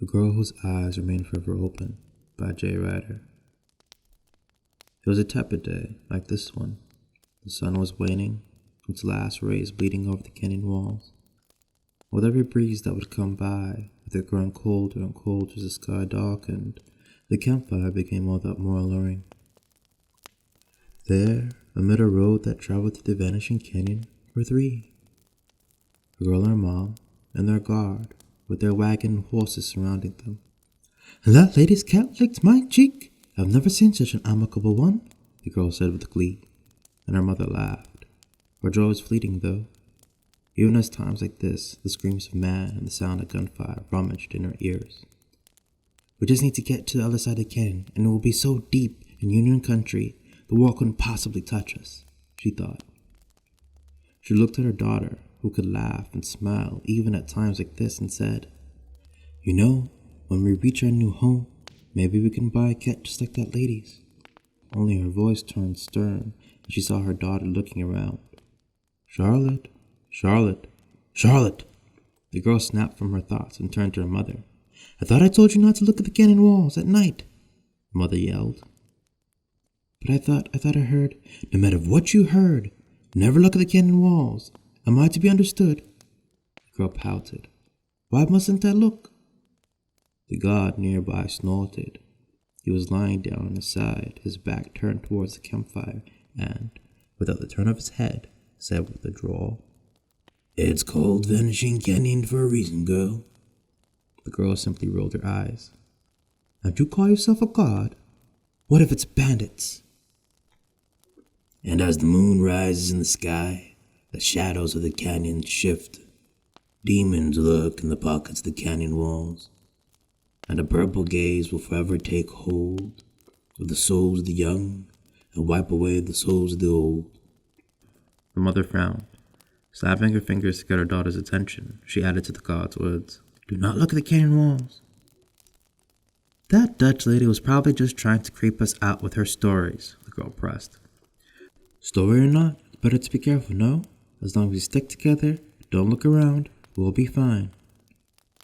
The Girl Whose Eyes Remain Forever Open by J.Writer. It was a tepid day, like this one. The sun was waning, its last rays bleeding over the canyon walls. With every breeze that would come by, with it growing colder and colder as the sky darkened, the campfire became all that more alluring. There, amid a road that traveled through the vanishing canyon, were three. A girl and her mom, and their guard, with their wagon and horses surrounding them. "And that lady's cat licked my cheek. I've never seen such an amicable one," the girl said with glee, and her mother laughed. Her joy was fleeting, though. Even at times like this, the screams of man and the sound of gunfire rummaged in her ears. "We just need to get to the other side of the canyon, and it will be so deep in Union Country, the war couldn't possibly touch us," she thought. She looked at her daughter, who could laugh and smile even at times like this, and said, "You know, when we reach our new home, maybe we can buy a cat just like that lady's." Only her voice turned stern as she saw her daughter looking around. "Charlotte, Charlotte, Charlotte!" The girl snapped from her thoughts and turned to her mother. "I thought I told you not to look at the canyon walls at night," the mother yelled. "But I thought I heard—" "No matter what you heard, never look at the canyon walls. Am I to be understood?" The girl pouted. "Why mustn't I look?" The guard nearby snorted. He was lying down on his side, his back turned towards the campfire, and, without the turn of his head, said with a drawl, "It's called Vanishing Canyon for a reason, girl." The girl simply rolled her eyes. "And you call yourself a god? What if it's bandits?" "And as the moon rises in the sky, the shadows of the canyon shift. Demons lurk in the pockets of the canyon walls, and a purple gaze will forever take hold of the souls of the young and wipe away the souls of the old." The mother frowned. Slapping her fingers to get her daughter's attention, she added to the god's words, "Do not look at the canyon walls." "That Dutch lady was probably just trying to creep us out with her stories," the girl pressed. "Story or not, it's better to be careful, no? As long as we stick together, don't look around, we'll be fine."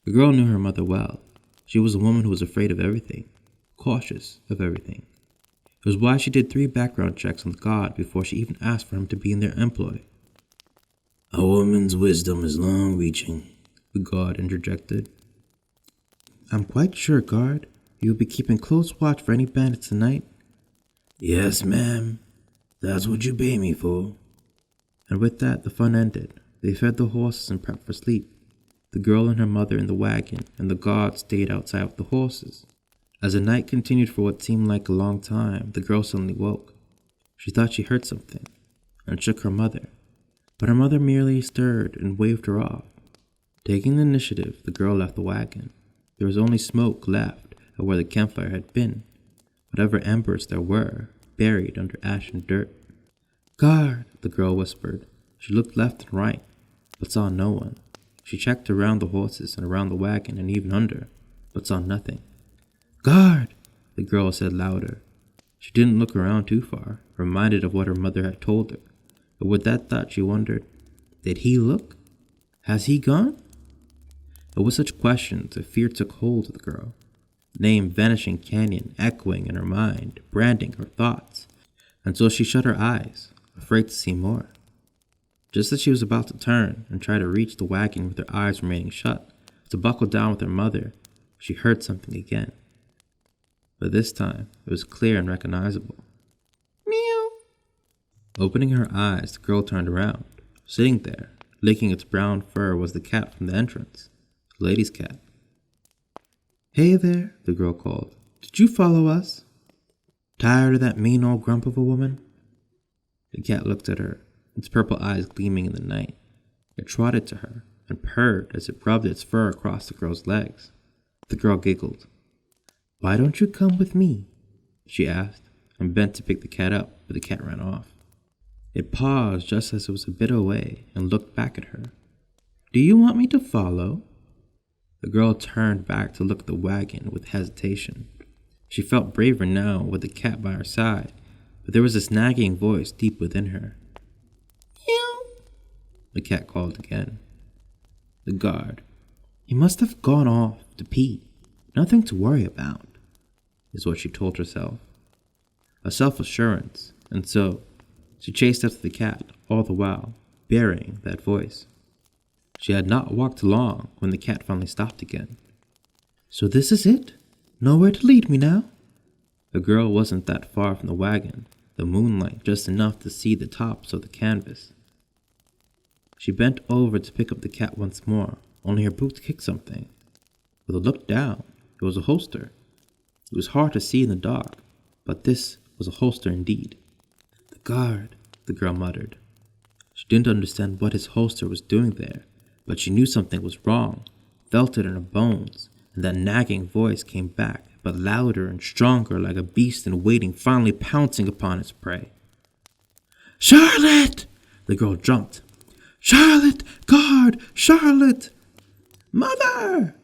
The girl knew her mother well. She was a woman who was afraid of everything, cautious of everything. It was why she did 3 background checks on the god before she even asked for him to be in their employ. "A woman's wisdom is long-reaching," the guard interjected. "I'm quite sure, guard, you'll be keeping close watch for any bandits tonight." "Yes, ma'am. That's what you pay me for." And with that, the fun ended. They fed the horses and prepped for sleep. The girl and her mother in the wagon, and the guard stayed outside with the horses. As the night continued for what seemed like a long time, the girl suddenly woke. She thought she heard something, and shook her mother. But her mother merely stirred and waved her off. Taking the initiative, the girl left the wagon. There was only smoke left of where the campfire had been, whatever embers there were, buried under ash and dirt. "Guard!" the girl whispered. She looked left and right, but saw no one. She checked around the horses and around the wagon and even under, but saw nothing. "Guard!" the girl said louder. She didn't look around too far, reminded of what her mother had told her. But with that thought, she wondered, did he look? Has he gone? And with such questions, a fear took hold of the girl. The name Vanishing Canyon echoing in her mind, branding her thoughts, until she shut her eyes, afraid to see more. Just as she was about to turn and try to reach the wagon with her eyes remaining shut, to buckle down with her mother, she heard something again. But this time, it was clear and recognizable. "Meow." Opening her eyes, the girl turned around. Sitting there, licking its brown fur, was the cat from the entrance, the lady's cat. "Hey there," the girl called. "Did you follow us? Tired of that mean old grump of a woman?" The cat looked at her, its purple eyes gleaming in the night. It trotted to her and purred as it rubbed its fur across the girl's legs. The girl giggled. "Why don't you come with me?" she asked, and bent to pick the cat up, but the cat ran off. It paused just as it was a bit away and looked back at her. "Do you want me to follow?" The girl turned back to look at the wagon with hesitation. She felt braver now with the cat by her side, but there was this nagging voice deep within her. "Meow," the cat called again. The guard. "He must have gone off to pee," Nothing to worry about, is what she told herself. A self-assurance, and so she chased after the cat, all the while burying that voice. She had not walked long when the cat finally stopped again. So this is it? Nowhere to lead me now? The girl wasn't that far from the wagon, the moonlight just enough to see the tops of the canvas. She bent over to pick up the cat once more, only her boots kicked something. With a look down, it was a holster. It was hard to see in the dark, but this was a holster indeed. The guard, the girl muttered. She didn't understand what his holster was doing there, but she knew something was wrong, felt it in her bones, and that nagging voice came back, but louder and stronger, like a beast in waiting, finally pouncing upon its prey. Charlotte! The girl jumped. Charlotte! Guard! Charlotte! Mother!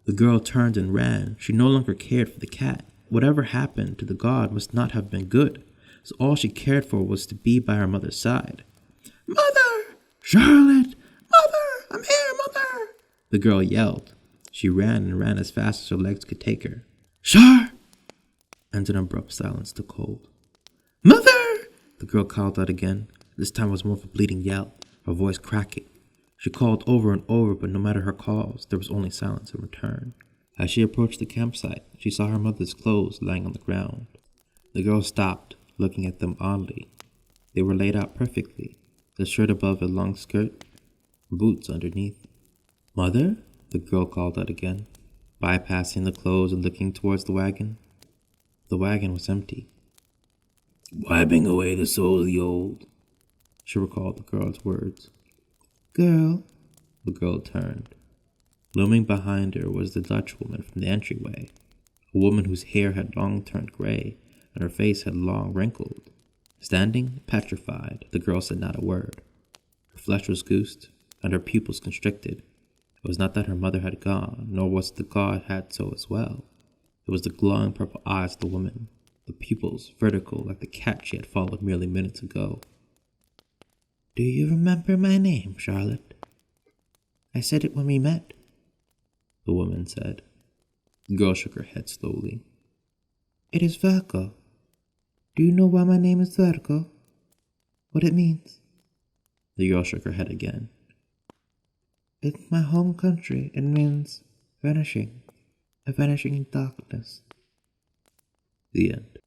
The girl turned and ran. She no longer cared for the cat. Whatever happened to the guard must not have been good, so all she cared for was to be by her mother's side. Mother! Charlotte! Mother! I'm here, Mother! The girl yelled. She ran and ran as fast as her legs could take her. Char! And an abrupt silence took hold. Mother! The girl called out again. This time was more of a bleating yell, her voice cracking. She called over and over, but no matter her calls, there was only silence in return. As she approached the campsite, she saw her mother's clothes lying on the ground. The girl stopped, looking at them oddly. They were laid out perfectly, the shirt above a long skirt, boots underneath. Mother? The girl called out again, bypassing the clothes and looking towards the wagon. The wagon was empty. Wiping away the soul of the old, she recalled the girl's words. Girl, the girl turned. Looming behind her was the Dutch woman from the entryway, a woman whose hair had long turned gray and her face had long wrinkled. Standing, petrified, the girl said not a word. Her flesh was goosed and her pupils constricted. It was not that her mother had gone, nor was it the god had so as well. It was the glowing purple eyes of the woman, the pupils vertical like the cat she had followed merely minutes ago. Do you remember my name, Charlotte? I said it when we met, the woman said. The girl shook her head slowly. It is Virgo. Do you know why my name is Virgo? What it means? The girl shook her head again. In my home country, it means vanishing, a vanishing in darkness. The end.